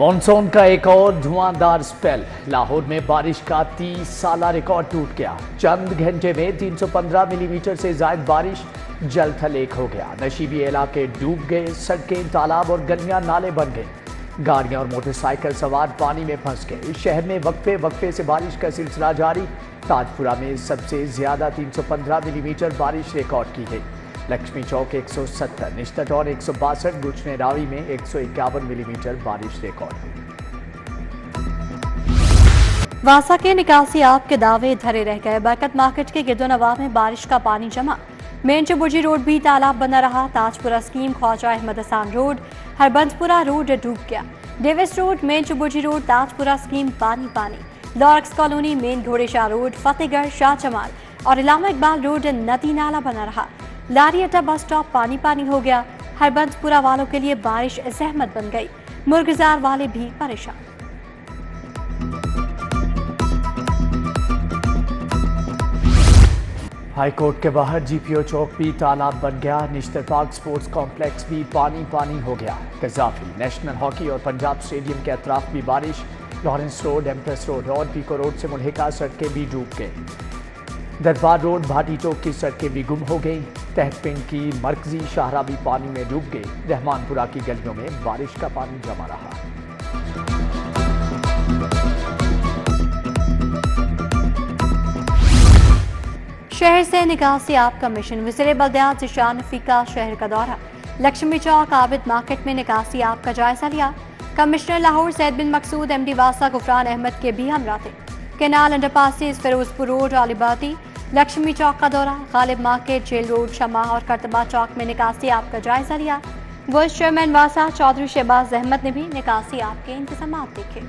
Monsoon का एक और धुआंधार स्पेल। लाहौर में बारिश का 30 साला रिकॉर्ड टूट गया। चंद घंटे में 315 मिलीमीटर से ज्यादा बारिश जल थल एक हो गया। नशीबी इलाके डूब गए, सड़कें, तालाब और गलियां नाले बन गए। गाड़ियां और मोटरसाइकिल सवार पानी में फंस गए। शहर में वक्फे वक्फे से बारिश का सिलसिला जारी। ताजपुरा में सबसे ज्यादा 315 मिलीमीटर बारिश रिकॉर्ड की गई। लक्ष्मी चौक 170, निश्तटौर 162, गुचने रावी में 151 मिलीमीटर बारिश रिकॉर्ड हुई। वासा के निकासी आप के दावे धरे रह गए। बरकत मार्केट के गिरदोनवा में बारिश का पानी जमा। मेन चुबुर्जी रोड भी तालाब बना रहा। Tajpura scheme, Khawaja Ahmed Hasan road, Harbanspura road डूब गया। Davis road, main Chauburji road, Tajpura scheme पानी पानी। लॉर्क्स कॉलोनी, मेन घोड़ेशाह रोड, फतेहगढ़, शाह जमाल और इलामा इकबाल रोड नदी नाला बना रहा। लारी अड्डा बस स्टॉप पानी पानी हो गया। हरबंसपुरा वालों के लिए बारिश जहमत बन गई। मुर्गजार वाले भी परेशान। हाई कोर्ट के बाहर जीपीओ चौक भी तालाब बन गया। निश्तर पार्क स्पोर्ट्स कॉम्प्लेक्स भी पानी पानी हो गया। कजाफी, नेशनल हॉकी और पंजाब स्टेडियम के अतराफ भी बारिश। लॉरेंस रोड, एम्प्रेस रोड और पीको रोड से मुल्हिका सड़कें भी डूब गई। दरबार रोड, भाटी चौक की सड़कें भी गुम हो गई। तहतपिंड की मरकजी शाहरा भी पानी में डूब गई। रहमानपुरा की गलियों में बारिश का पानी जमा रहा। शहर से निकासी आप का मिशन। वज़ीर बल्दियात ज़िशान फीका शहर का दौरा। लक्ष्मी चौक, आबिद मार्केट में निकासी आप का जायजा लिया। कमिश्नर लाहौर सैयद बिन मकसूद, एमडी वासा गुफरान अहमद के भी हमरा थे। केनाल, अंडरपासेस, फिरोजपुर रोड, अलीबाती, लक्ष्मी चौक का दौरा। Ghalib market, jail road, Shama और करतबा चौक में निकासी आप का जायजा लिया। वाइस चेयरमैन वासा चौधरी शहबाज अहमद ने भी निकासी आप के इंतजाम देखे।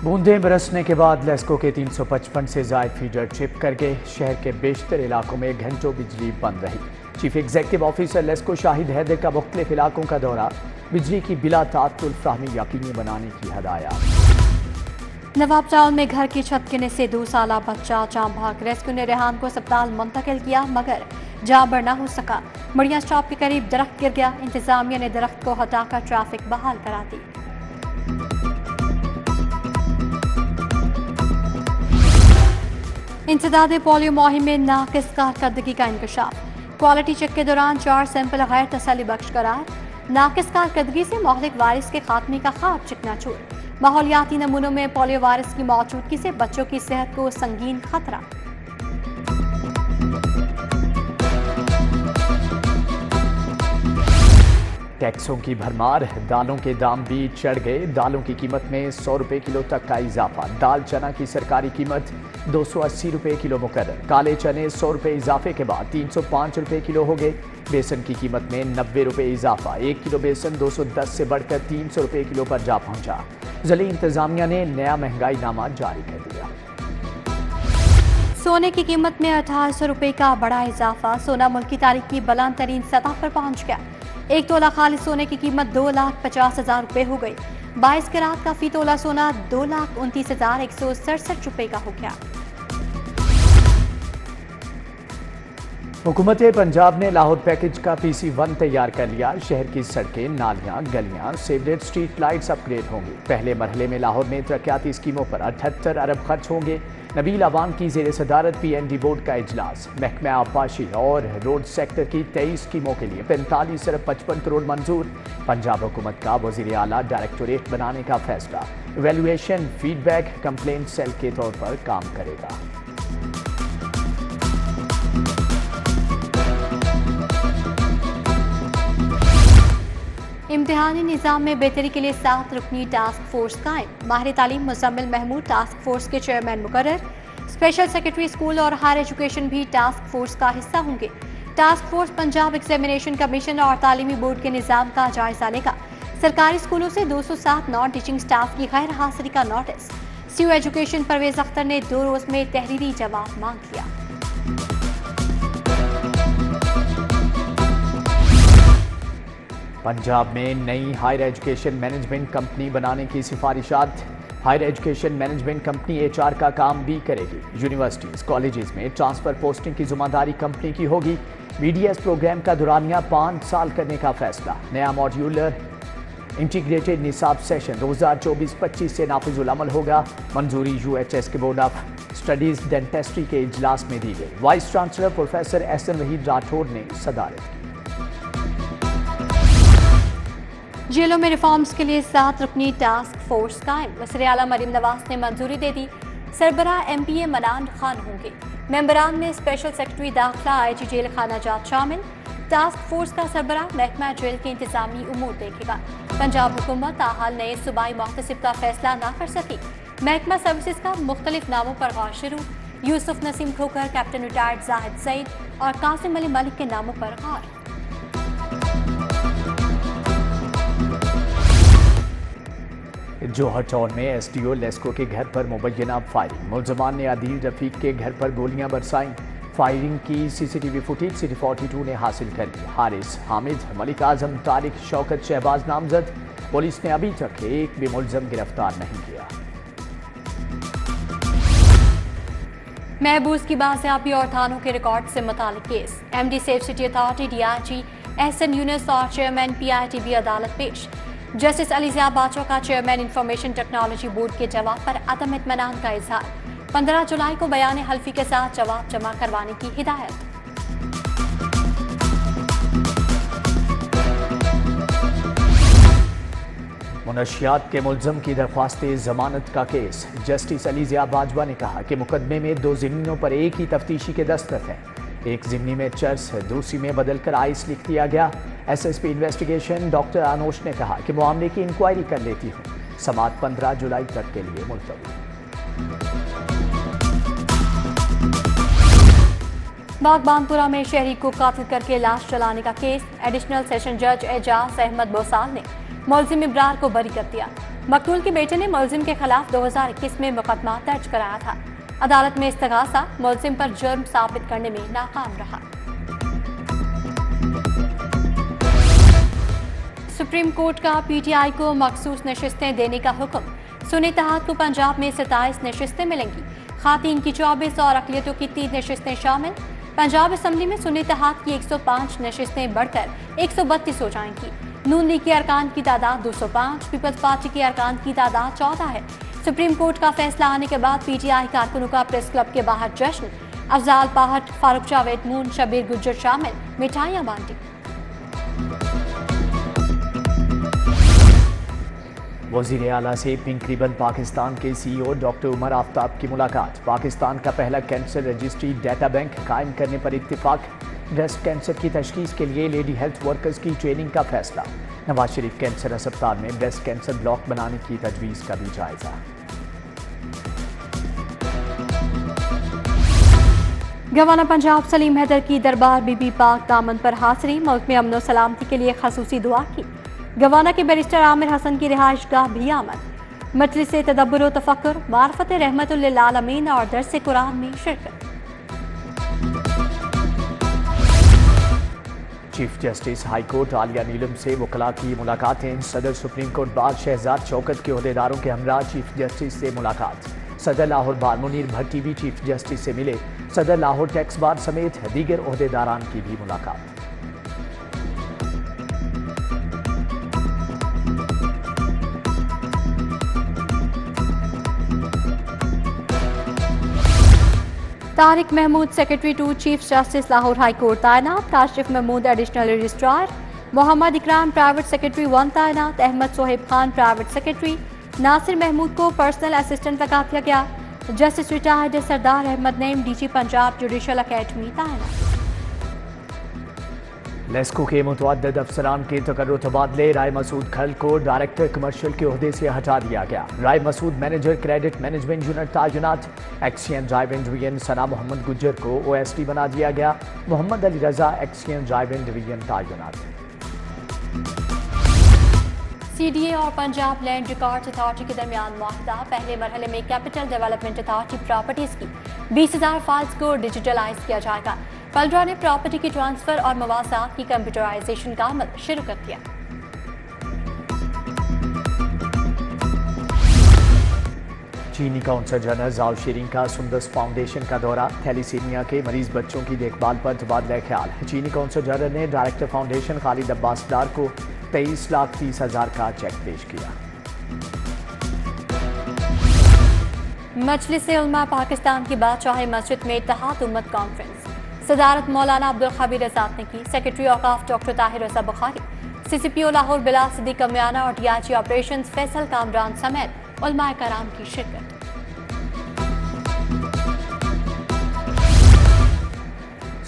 बूंदें बरसने के बाद लेस्को के 355 से ज्यादा फीडर ट्रिप कर गए। शहर के बेशतर इलाकों में घंटों बिजली बंद रही। Chief executive officer LESCO Shahid Haider का मुख्तलिफ इलाकों का दौरा। बिजली की बिला तात्तुल फ्राहमी यकीनी बनाने की हदायत। नवाब टाउन में घर की छत गिरने से 2 साला बच्चा जाम भाग। रेस्क्यू ने रेहान को अस्पताल मुंतकिल किया मगर जाम बरना हो सका। मड़िया स्टॉप के करीब दरख्त गिर गया। इंतजामिया ने दरख्त को हटाकर ट्रैफिक बहाल करा दी। इंसदादे पोलियो मुहिम में नाकिस कारकर्दगी का इंकशाफ। क्वालिटी चेक के दौरान 4 सैंपल गैर तसल्ली बख्श करार। नाकिस कारकर्दगी से मोहलिक वायरस के खात्मे का ख्वाब चिकनाचूर। माहौलियाती नमूनों में पोलियो वायरस की मौजूदगी से बच्चों की सेहत को संगीन खतरा। टैक्सों की भरमार, दालों के दाम भी चढ़ गए। दालों की कीमत में 100 रुपए किलो तक का इजाफा। दाल चना की सरकारी कीमत 280 रुपए किलो मुकर्रर। काले चने 100 रुपए इजाफे के बाद 305 रुपए किलो हो गए। बेसन की कीमत में 90 रुपए इजाफा। 1 किलो बेसन 210 से बढ़कर 300 रुपए किलो पर जा पहुंचा। जिला इंतजामिया ने नया महंगाई नामा जारी कर दिया। सोने की कीमत में 1800 रुपए का बड़ा इजाफा। सोना मुल्क की तारीख की बुलंद तरीन सतह पर पहुंच गया। 1 तोला खाली सोने की कीमत 2,50,000 रुपए हो गई। 22 कैरात का फी तोला सोना 2,29,167 रुपए का हो गया। हुकूमत पंजाब ने लाहौर पैकेज का PC1 तैयार कर लिया। शहर की सड़कें, नालियां, गलियां, सेवरेज, स्ट्रीट लाइट्स अपग्रेड होंगी। पहले मरहले में लाहौर में तरक्याती स्कीमों पर 78 अरब खर्च होंगे। नबील अवान की ज़ेर सदारत PND बोर्ड का इजलास। महकमा आबपाशी और रोड सेक्टर की 23 स्कीमों के लिए 45 अरब 55 करोड़ मंजूर। पंजाब हुकूमत का वज़ीर आला डायरेक्टोरेट बनाने का फैसला। इवैल्यूएशन, फीडबैक, कंप्लेंट सेल के तौर पर काम करेगा। इम्तिहानी निज़ाम में बेहतरी के लिए 7 रुकनी टास्क फोर्स कायम। माहिर तालीम मुज़म्मिल महमूद टास्क फोर्स के चेयरमैन मुकर्रर। स्पेशल सेक्रेटरी स्कूल और हायर एजुकेशन भी टास्क फोर्स का हिस्सा होंगे। Task force Punjab examination commission और तालीमी बोर्ड के निज़ाम का जायजा लेगा। सरकारी स्कूलों से 207 नॉन टीचिंग स्टाफ की गैर हाजिरी का नोटिस। सीओ एजुकेशन परवेज अख्तर ने 2 रोज में तहरीरी जवाब मांग लिया। पंजाब में नई हायर एजुकेशन मैनेजमेंट कंपनी बनाने की सिफारिशात। Higher education management company HR का काम भी करेगी। यूनिवर्सिटीज, कॉलेजेस में ट्रांसफर पोस्टिंग की जिम्मेदारी कंपनी की होगी। BDS प्रोग्राम का दुरानिया 5 साल करने का फैसला। नया मॉड्यूलर इंटीग्रेटेड निसाब सेशन 2024-25 से नाफिजुल अमल होगा। मंजूरी UHS के बोर्ड ऑफ स्टडीज डेंटिस्ट्री के इजलास में दी गई। Vice chancellor professor SN Waheed Rathore ने सदारत की। जेलों में रिफॉर्म्स के लिए 7 रुकनी टास्क फोर्स कायम। वज़ीर आला मरीम नवाज ने मंजूरी दे दी। सरबराह MPA मनान खान होंगे। मेंबरान में स्पेशल सेक्रेटरी दाखिला IG जेल खाना जात शामिल। टास्क फोर्स का सरबराह महकमा जेल के इंतजामी उमूर देखेगा। पंजाब हुकूमत ताहाल नए सूबाई मुख्तसिब का फैसला ना कर सकी। महकमा सर्विसेज का मुख्तलिफ नामों पर गौर शुरू। यूसुफ नसीम खोकर, कैप्टन रिटायर्ड जाहिद सईद और कासिम अली मलिक के नामों पर गौर। जोहर टाउन में SDO लेस्को के घर पर मुबैना फायरिंग। मुलजमान ने आदिल रफीक के घर पर गोलियां बरसाईं। फायरिंग की CCTV फुटेज सिटी 42 ने हासिल कर ली। हारिस, हामिद, मलिक आजम, तारिक, शौकत, शहबाज नामजद। पुलिस ने अभी तक एक भी मुलजम गिरफ्तार नहीं किया। महबूस की बाजियाबी और थानों के रिकॉर्ड से मुतालिक case. MD safe city authority DIG SN Yunus और चेयरमैन PITB अदालत पेश। जस्टिस अलीज़िया बाचो का चेयरमैन इंफॉर्मेशन टेक्नोलॉजी बोर्ड के जवाब पर अदम इत्मीनान का इजहार। 15 जुलाई को बयान हल्फी के साथ जवाब जमा करवाने की हिदायत। मुनशियात के मुलजम की दरख्वास्त जमानत का केस। जस्टिस अलीज़िया बाजवा ने कहा कि मुकदमे में 2 ज़िम्मियों पर एक ही तफ्तीशी के दस्तखत हैं। एक ज़िम्मी में चर्स, दूसरी में बदलकर आइस लिख दिया गया। SSP इन्वेस्टिगेशन डॉक्टर आनोश ने कहा कि मामले की इंक्वायरी कर लेती हूँ। समाअत 15 जुलाई तक के लिए मुलतवी। बागबानपुरा में शहरी को कातिल करके लाश जलाने का केस। एडिशनल सेशन जज एजाज अहमद बोसाल ने मुलजिम इब्रार को बरी कर दिया। मकतूल के बेटे ने मुलजिम के खिलाफ 2021 में मुकदमा दर्ज कराया था। अदालत में इस्तगासा मुलजिम पर जुर्म साबित करने में नाकाम रहा। सुप्रीम कोर्ट का PTI को मखसूस नशिस्तें देने का हुक्म। सुन्नी इत्तेहाद को पंजाब में 27 नशिस्तें मिलेंगी। खातीन की 24 और अक़लियतों की 3 नशिस्तें शामिल। पंजाब असम्बली में सुन्नी इत्तेहाद की 105 नशिस्तें बढ़कर 132 हो जाएंगी। नून लीग के अरकान की तादाद 205, पीपल्स पार्टी के अरकान की तादाद 14 है। सुप्रीम कोर्ट का फैसला आने के बाद PTI कारकुनों का प्रेस क्लब के बाहर जश्न। अफजाल पाहट, फारूक जावेद मून, शबीर गुज्जर शामिल। मिठाइयाँ बांटी। वज़ीर आला से पिंक रिबन पाकिस्तान के CEO डॉक्टर उमर आफ्ताब की मुलाकात। पाकिस्तान का पहला कैंसर रजिस्ट्री डाटा बैंक कायम करने पर इत्तिफाक। ब्रेस्ट कैंसर की तशखीस के लिए लेडी हेल्थ वर्कर्स की ट्रेनिंग का फैसला। नवाज शरीफ कैंसर अस्पताल में ब्रेस्ट कैंसर ब्लॉक बनाने की तजवीज़ का भी जायजा। गवर्नर पंजाब सलीम हैदर की दरबार बीबी पाक दामन पर हाजिरी। मुल्क में अमन सलामती के लिए खसूसी दुआ की। गवर्नर के बैरिस्टर आमिर हसन की रिहाइश गाह भी आमद। मजलिस तदब्बुर व तफक्कुर, मारफत रहमतुल लिल आलमीन और दर्स कुरान में शिरकत। Chief justice high court Aalia Neelam से वकला की मुलाकातें। सदर supreme court bar Shahzad Shaukat के ओहदेदारों के हमरा चीफ जस्टिस से मुलाकात। सदर लाहौर बार मुनीर भट्टी भी चीफ जस्टिस से मिले। सदर लाहौर टैक्स बार समेत दीगर ओहदेदारान की भी मुलाकात। Tariq Mahmood secretary to chief justice Lahore high court तैनात। Kashif Mahmood additional registrar. Mohammad Ikram private secretary 1 तैनात। Ahmed Sohaib Khan private secretary. नासिर महमूद को पर्सनल असिस्टेंट लगा दिया गया। Justice retired Sardar Ahmed Naeem DG Punjab judicial academy तैनात। लेस्को के मुतअद्दिद अफसरान के तकर्रुर तबादले। राय मसूद खल को डायरेक्टर कमर्शियल के ओहदे से हटा दिया गया। Rai Masood manager credit management unit तैनात। Exchange driving division Sana Mohammad Gujjar को OSD बना दिया गया। Mohammad Ali Raza exchange driving division तैनात। CDA और पंजाब लैंड रिकॉर्ड्स अथॉरिटी के दरमियान मुआहदा। पहले मरहले में कैपिटल डेवलपमेंट अथॉरिटी प्रॉपर्टीज की 20,000 फाइल्स को डिजिटलाइज किया जाएगा। पलरा ने प्रॉपर्टी की ट्रांसफर और मवासात की कंप्यूटराइजेशन का अमल शुरू कर दिया। چینی کونسل جنرل زاؤ شیرنگ کا سندس فاؤنڈیشن کا دورہ، تھیلیسیمیا کے مریض بچوں کی دیکھ بھال پر تبادلہ خیال۔ چینی کونسل جنرل نے ڈائریکٹر فاؤنڈیشن خالد عباس ڈار کو 23,30,000 کا چیک پیش کیا۔ مجلس علماء پاکستان کی بادشاہ مسجد میں اتحاد امت کانفرنس، صدارت مولانا عبدالخبیر آزاد نے کی۔ سیکرٹری اوقاف doctor Tahir Raza Bukhari, C C P O Lahore Bilal Siddique Kamiana اور D I G operations Faisal Kamran سمیت علماء کرام کی شرکت۔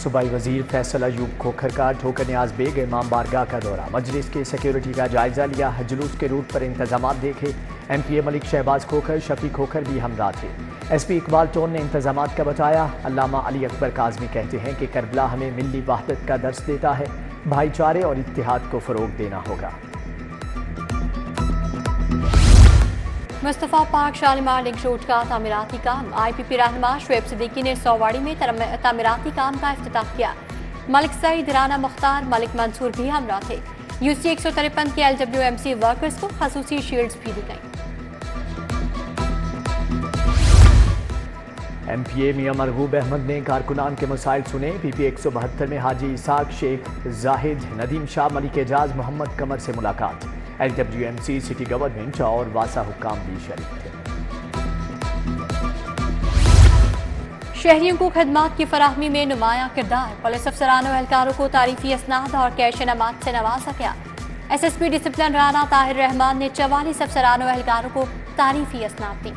صوبائی وزیر فیصل ایوب کھوکھر کا ٹھوکر نیاز بیگ امام بارگاہ کا دورہ، مجلس کی سیکیورٹی کا جائزہ لیا، جلوس کے روٹ پر انتظامات دیکھے۔ ایم پی اے ملک شہباز کھوکھر، شفیع کھوکھر بھی ہمراہ تھے۔ ایس پی اقبال ٹون نے انتظامات کا بتایا۔ علامہ علی اکبر کاظمی کہتے ہیں کہ کربلا ہمیں ملی وحدت کا درس دیتا ہے، بھائی چارے اور اتحاد کو فروغ دینا ہوگا۔ مصطفیٰ پارک شالیمار لنک روڈ کا تعمیراتی کام، آئی پی پی رہنما شعیب صدیقی نے سوواڑی میں تعمیراتی کام کا افتتاح کیا۔ ملک سعید، رانا مختار، ملک منصور بھی ہمراہ تھے۔ یو سی 153 کے LWMC ورکرز کو خصوصی شیلڈز بھی دی گئیں۔ ایم پی اے میاں مرغوب احمد نے کارکنان کے مسائل سنے۔ پی پی 172 میں حاجی اسحاق، شیخ زاہد، ندیم شاہ، ملک اعجاز، محمد قمر سے ملاقات۔ LWMC سٹی گورنمنٹ اور واسا حکام بھی شریک تھے۔ شہریوں کو خدمات کی فراہمی میں نمایاں کردار، پولیس افسران و اہلکاروں کو تعریفی اسناد اور کیش انعامات سے نوازا گیا۔ S S P discipline Rana Tahir Rehman نے 44 افسران و اہلکاروں کو تعریفی اسناد دی۔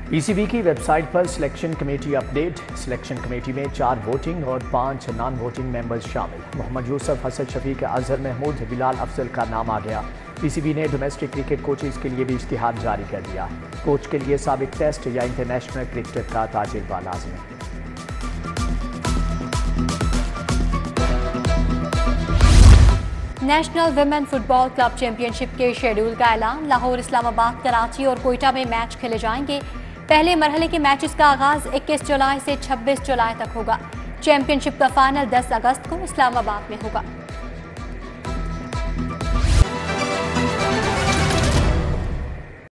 پی سی بی کی ویب سائٹ پر selection committee update, selection committee میں 4 ووٹنگ اور 5 نان ووٹنگ ممبرز شامل۔ محمد یوسف، حسن شفیق، اظہر محمود، بلال افضل کا نام آ گیا۔ پی سی بی نے ڈومیسٹک کرکٹ کوچز کے لیے بھی اشتہار جاری کر دیا۔ کوچ کے لیے سابق ٹیسٹ یا انٹرنیشنل کرکٹر کا تجربہ لازم ہے۔ نیشنل ویمن فٹ بال کلب چیمپئن شپ کے شیڈول کا اعلان، لاہور، اسلام آباد، کراچی اور کوئٹہ میں میچ کھیلے جائیں گے۔ پہلے مرحلے کے میچز کا آغاز 21 جولائی سے 26 جولائی تک ہوگا۔ چیمپئن شپ کا فائنل 10 اگست کو اسلام آباد میں ہوگا۔